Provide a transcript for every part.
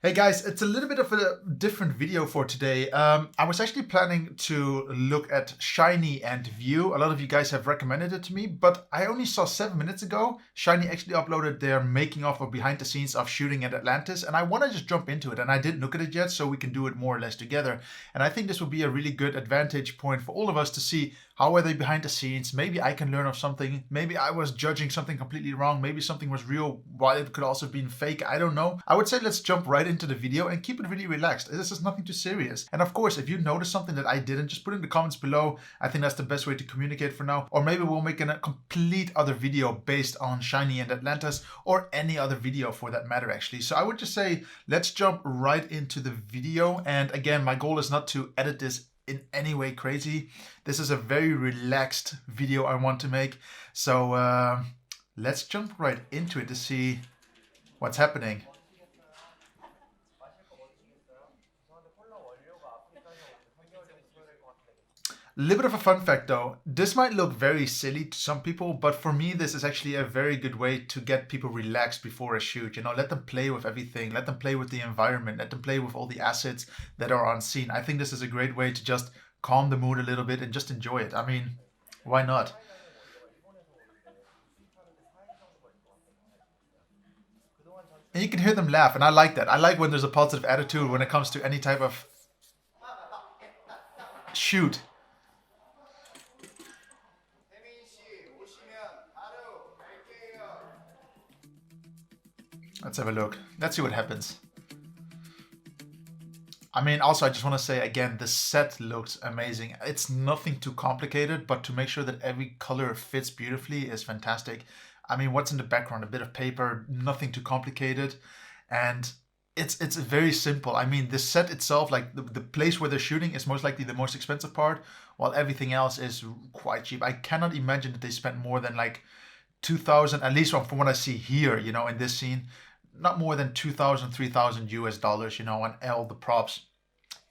Hey guys, it's a little bit of a different video for today. I was actually planning to look at SHINee and View. A lot of you guys have recommended it to me, but I only saw 7 minutes ago. SHINee actually uploaded their making of or behind the scenes of shooting at Atlantis, and I want to just jump into it. And I didn't look at it yet, so we can do it more or less together. And I think this will be a really good advantage point for all of us to see how are they behind the scenes. Maybe I can learn of something. Maybe I was judging something completely wrong. Maybe something was real while it could also have been fake. I don't know. I would say let's jump right into the video and keep it really relaxed. This is nothing too serious. And of course, if you notice something that I didn't, just put it in the comments below. I think that's the best way to communicate for now. Or maybe we'll make a complete other video based on SHINee and Atlantis, or any other video for that matter actually. So I would just say let's jump right into the video. And again, my goal is not to edit this in any way crazy. This is a very relaxed video I want to make. So let's jump right into it to see what's happening. A little bit of a fun fact though, this might look very silly to some people, but for me this is actually a very good way to get people relaxed before a shoot. You know, let them play with everything, let them play with the environment, let them play with all the assets that are on scene. I think this is a great way to just calm the mood a little bit and just enjoy it. I mean, why not? And you can hear them laugh, and I like that. I like when there's a positive attitude when it comes to any type of shoot. Let's have a look. Let's see what happens. I mean, also, I just want to say again, the set looks amazing. It's nothing too complicated, but to make sure that every color fits beautifully is fantastic. I mean, what's in the background? A bit of paper, nothing too complicated. And it's very simple. I mean, the set itself, like the place where they're shooting is most likely the most expensive part, while everything else is quite cheap. I cannot imagine that they spent more than like 2,000, at least from what I see here, you know, in this scene. Not more than 2,000, 3,000 US dollars, you know, on all the props,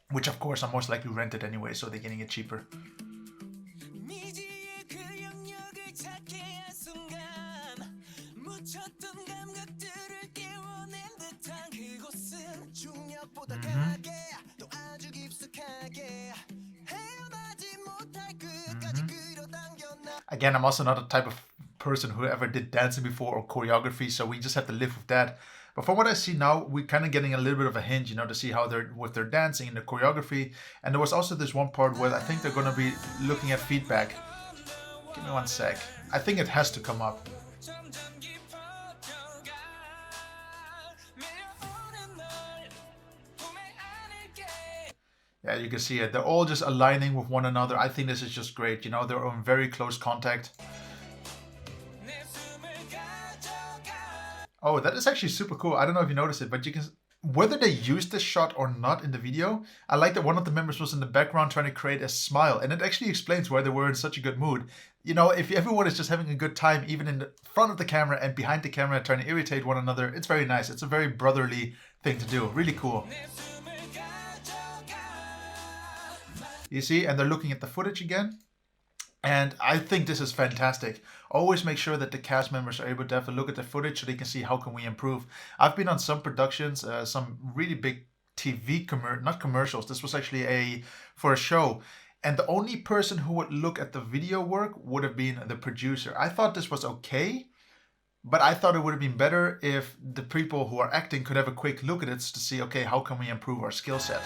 which of course are most likely rented anyway, so they're getting it cheaper. Again, I'm also not a type of person who ever did dancing before or choreography, so we just have to live with that. But from what I see now, we're kind of getting a little bit of a hint, you know, to see how they're with their dancing and the choreography. And there was also this one part where I think they're going to be looking at feedback. Give me one sec. I think it has to come up. Yeah, you can see it. They're all just aligning with one another. I think this is just great. You know, they're in very close contact. Oh, that is actually super cool. I don't know if you noticed it, but you can, whether they used this shot or not in the video, I like that one of the members was in the background trying to create a smile. And it actually explains why they were in such a good mood. You know, if everyone is just having a good time, even in the front of the camera and behind the camera, trying to irritate one another, it's very nice. It's a very brotherly thing to do. Really cool. You see, and they're looking at the footage again. And I think this is fantastic. Always make sure that the cast members are able to have a look at the footage so they can see how can we improve. I've been on some productions, some really big TV not commercials. This was actually for a show. And the only person who would look at the video work would have been the producer. I thought this was okay, but I thought it would have been better if the people who are acting could have a quick look at it to see, okay, how can we improve our skill set?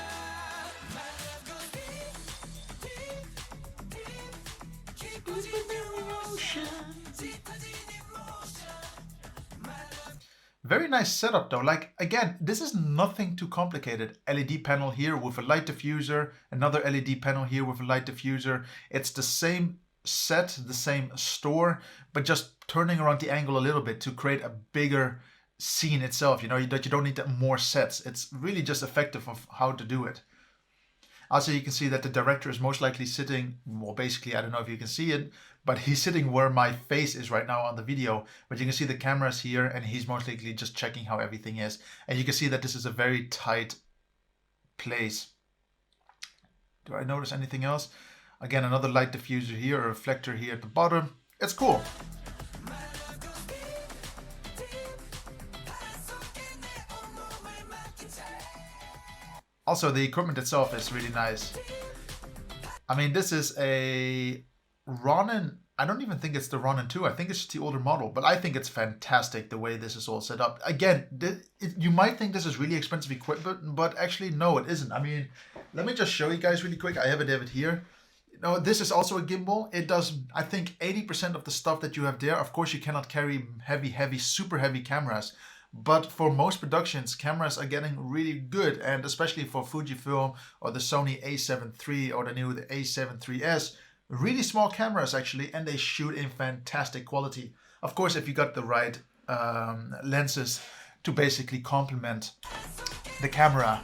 Very nice setup though. Like, again, this is nothing too complicated. LED panel here with a light diffuser, another LED panel here with a light diffuser. It's the same set, the same store, but just turning around the angle a little bit to create a bigger scene itself. You know, that you don't need more sets. It's really just effective of how to do it. Also, you can see that the director is most likely sitting, well, basically, I don't know if you can see it, but he's sitting where my face is right now on the video. But you can see the cameras here, and he's most likely just checking how everything is. And you can see that this is a very tight place. Do I notice anything else? Again, another light diffuser here, a reflector here at the bottom. It's cool. Also, the equipment itself is really nice. I mean, this is a Ronin. I don't even think it's the Ronin 2. I think it's the older model, but I think it's fantastic the way this is all set up. Again, you might think this is really expensive equipment, but actually, no, it isn't. I mean, let me just show you guys really quick. I have it here. You know, this is also a gimbal. It does, I think, 80% of the stuff that you have there. Of course, you cannot carry heavy, super heavy cameras. But for most productions, cameras are getting really good, and especially for Fujifilm or the Sony a7 III or the new a7 III's, really small cameras actually, and they shoot in fantastic quality. Of course, if you got the right lenses to basically complement the camera.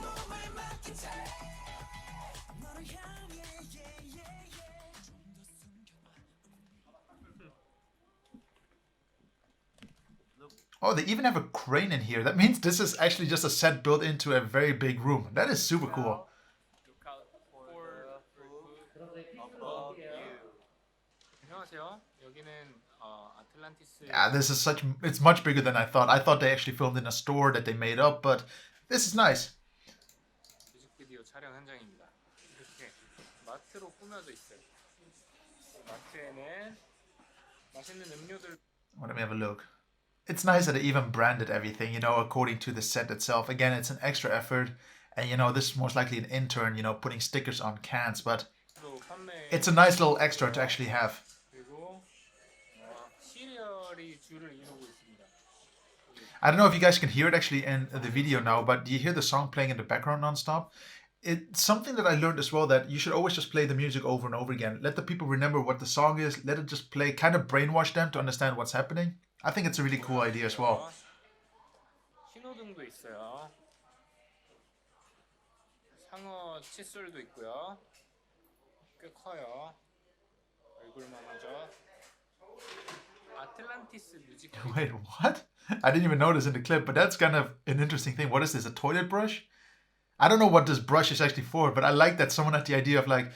Oh, they even have a crane in here. That means this is actually just a set built into a very big room. That is super cool. Yeah, this is it's much bigger than I thought. I thought they actually filmed in a store that they made up, but this is nice. Well, let me have a look. It's nice that they even branded everything, you know, according to the set itself. Again, it's an extra effort. And, you know, this is most likely an intern, you know, putting stickers on cans. But it's a nice little extra to actually have. I don't know if you guys can hear it actually in the video now, but do you hear the song playing in the background nonstop? It's something that I learned as well, that you should always just play the music over and over again. Let the people remember what the song is. Let it just play, kind of brainwash them to understand what's happening. I think it's a really cool idea as well. 신호등도 있어요. 상어 칫솔도 있고요. 꽤 커요. 얼굴만 하죠. Atlantis music. Wait, what? I didn't even notice in the clip, but that's kind of an interesting thing. What is this, a toilet brush? I don't know what this brush is actually for, but I like that someone had the idea of like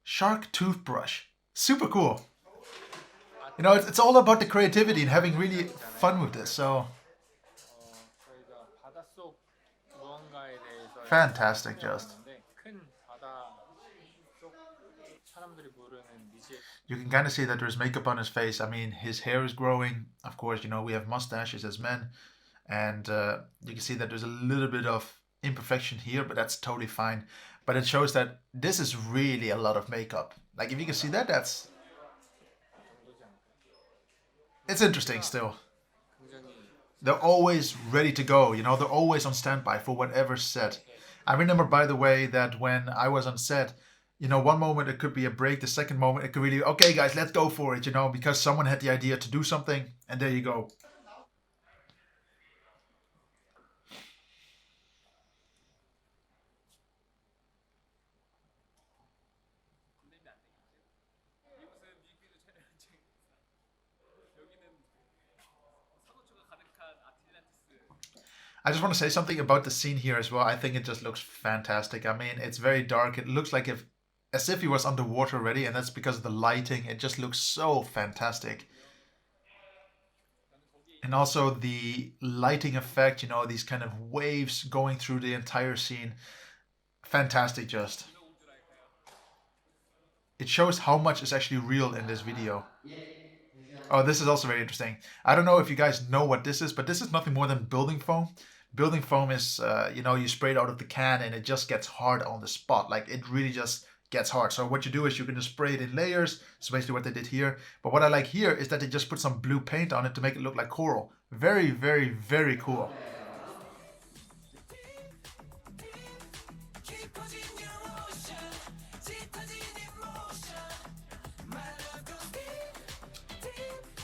shark toothbrush. Super cool. You know, it's all about the creativity and having really fun with this. So fantastic, just. You can kind of see that there's makeup on his face. I mean, his hair is growing. Of course, you know, we have mustaches as men. And you can see that there's a little bit of imperfection here, but that's totally fine. But it shows that this is really a lot of makeup. Like, if you can see that, it's interesting still. They're always ready to go, you know, they're always on standby for whatever's set. I remember, by the way, that when I was on set, you know, one moment it could be a break, the second moment it could really, okay guys, let's go for it, you know, because someone had the idea to do something, and there you go. I just want to say something about the scene here as well. I think it just looks fantastic. I mean, it's very dark. It looks like as if he was underwater already, and that's because of the lighting. It just looks so fantastic. And also the lighting effect, you know, these kind of waves going through the entire scene. Fantastic, just. It shows how much is actually real in this video. Oh, this is also very interesting. I don't know if you guys know what this is, but this is nothing more than building foam. Building foam is, you know, you spray it out of the can and it just gets hard on the spot. Like, it really just gets hard. So what you do is you can just spray it in layers. It's basically what they did here. But what I like here is that they just put some blue paint on it to make it look like coral. Very, very, very cool.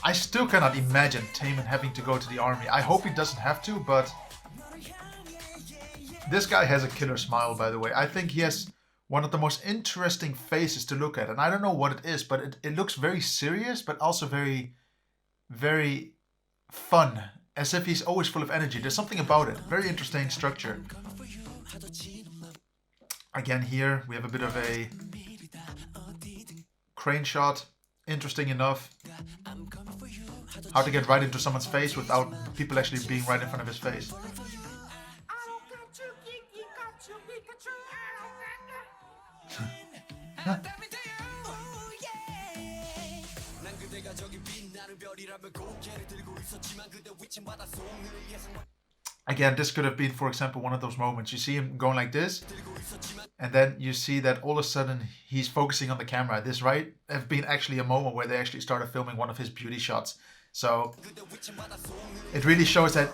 I still cannot imagine Taman having to go to the army. I hope he doesn't have to, but this guy has a killer smile, by the way. I think he has one of the most interesting faces to look at. And I don't know what it is, but it looks very serious, but also very, very fun. As if he's always full of energy. There's something about it. Very interesting structure. Again, here we have a bit of a crane shot. Interesting enough. How to get right into someone's face without people actually being right in front of his face. Again, this could have been, for example, one of those moments. You see him going like this, and then you see that all of a sudden he's focusing on the camera. This right have been actually a moment where they actually started filming one of his beauty shots. So it really shows that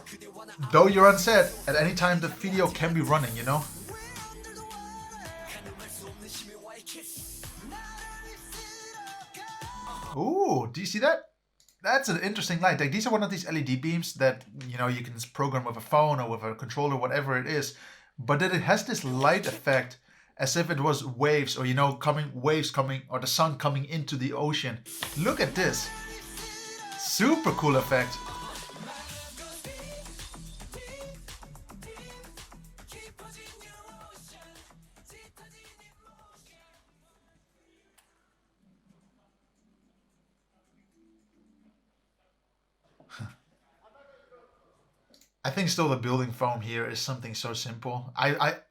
though you're on set, at any time the video can be running, you know? Ooh, do you see that? That's an interesting light. Like, these are one of these LED beams that, you know, you can program with a phone or with a controller, whatever it is. But that it has this light effect as if it was waves, or, you know, waves coming, or the sun coming into the ocean. Look at this. Super cool effect. I think still the building foam here is something so simple.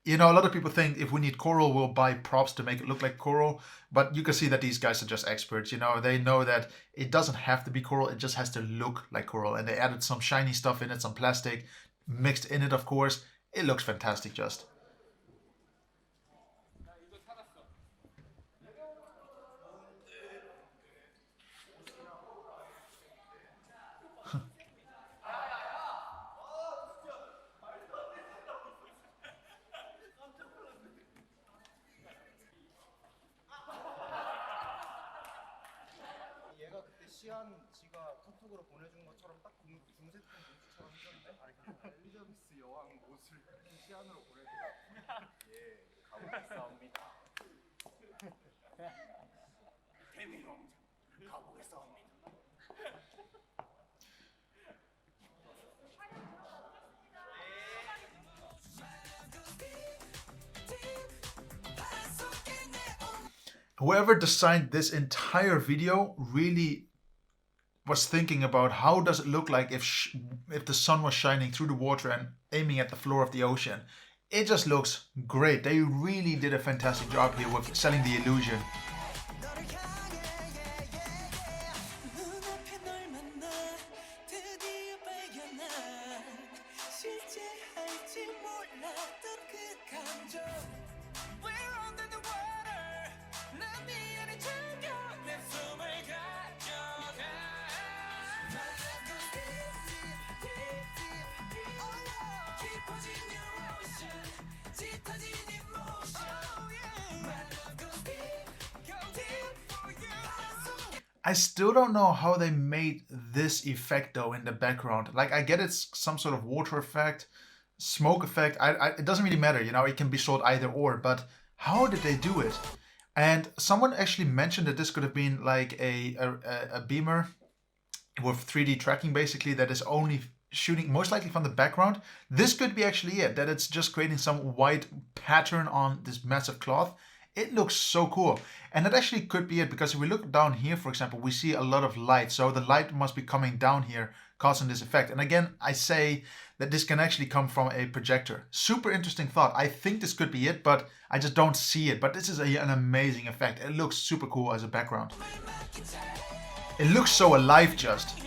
You know, a lot of people think if we need coral, we'll buy props to make it look like coral. But you can see that these guys are just experts. You know, they know that it doesn't have to be coral. It just has to look like coral. And they added some shiny stuff in it, some plastic mixed in it, of course. It looks fantastic just. 얘가 그때 시안 지가 카톡으로 보내준 것처럼 딱 중세품 공주처럼 해줬는데? 아니 그 엘리자베스 여왕 옷을 시안으로 보내주라. 예, 가보겠사옵니다. 데뷔 왕자 가보겠사옵니다. Whoever designed this entire video really was thinking about how does it look like if the sun was shining through the water and aiming at the floor of the ocean. It just looks great. They really did a fantastic job here with selling the illusion. I still don't know how they made this effect though in the background. Like, I get it's some sort of water effect, smoke effect. It doesn't really matter, you know, it can be sold either or, but how did they do it? And someone actually mentioned that this could have been like a beamer with 3D tracking basically that is only shooting most likely from the background. This could be actually it, that it's just creating some white pattern on this massive cloth. It looks so cool. And that actually could be it, because if we look down here, for example, we see a lot of light. So the light must be coming down here, causing this effect. And again, I say that this can actually come from a projector. Super interesting thought. I think this could be it, but I just don't see it. But this is an amazing effect. It looks super cool as a background. It looks so alive just.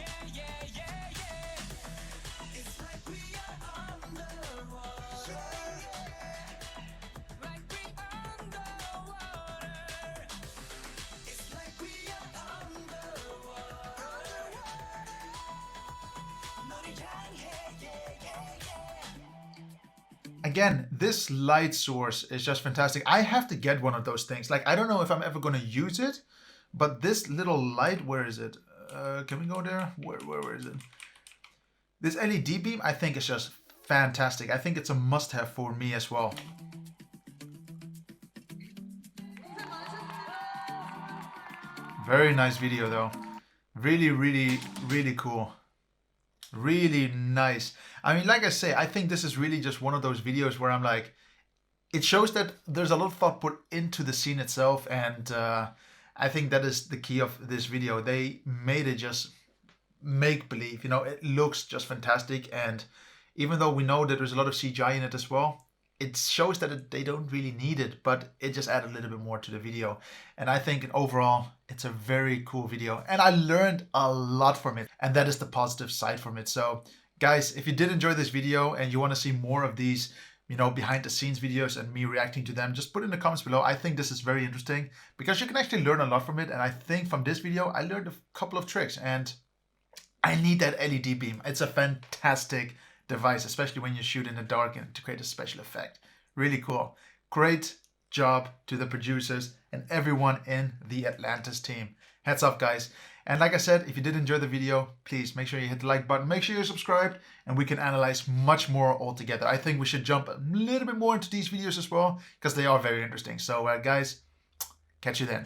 Again, this light source is just fantastic. I have to get one of those things. Like, I don't know if I'm ever going to use it, but this little light, where is it? Can we go there? Where is it? This LED beam, I think is just fantastic. I think it's a must-have for me as well. Very nice video though. Really, really, really cool. Really nice. I mean, like I say, I think this is really just one of those videos where I'm like, it shows that there's a lot of thought put into the scene itself, and I think that is the key of this video. They made it just make believe, you know, it looks just fantastic, and even though we know that there's a lot of CGI in it as well, it shows that they don't really need it, but it just added a little bit more to the video. And I think overall, it's a very cool video. And I learned a lot from it. And that is the positive side from it. So guys, if you did enjoy this video and you want to see more of these, you know, behind the scenes videos and me reacting to them, just put in the comments below. I think this is very interesting because you can actually learn a lot from it. And I think from this video, I learned a couple of tricks, and I need that LED beam. It's a fantastic device, especially when you shoot in the dark and to create a special effect. Really cool. Great job to the producers and everyone in the Atlantis team. Heads up, guys. And like I said, if you did enjoy the video, please make sure you hit the like button, make sure you're subscribed, and we can analyze much more all together. I think we should jump a little bit more into these videos as well, because they are very interesting. So guys, catch you then.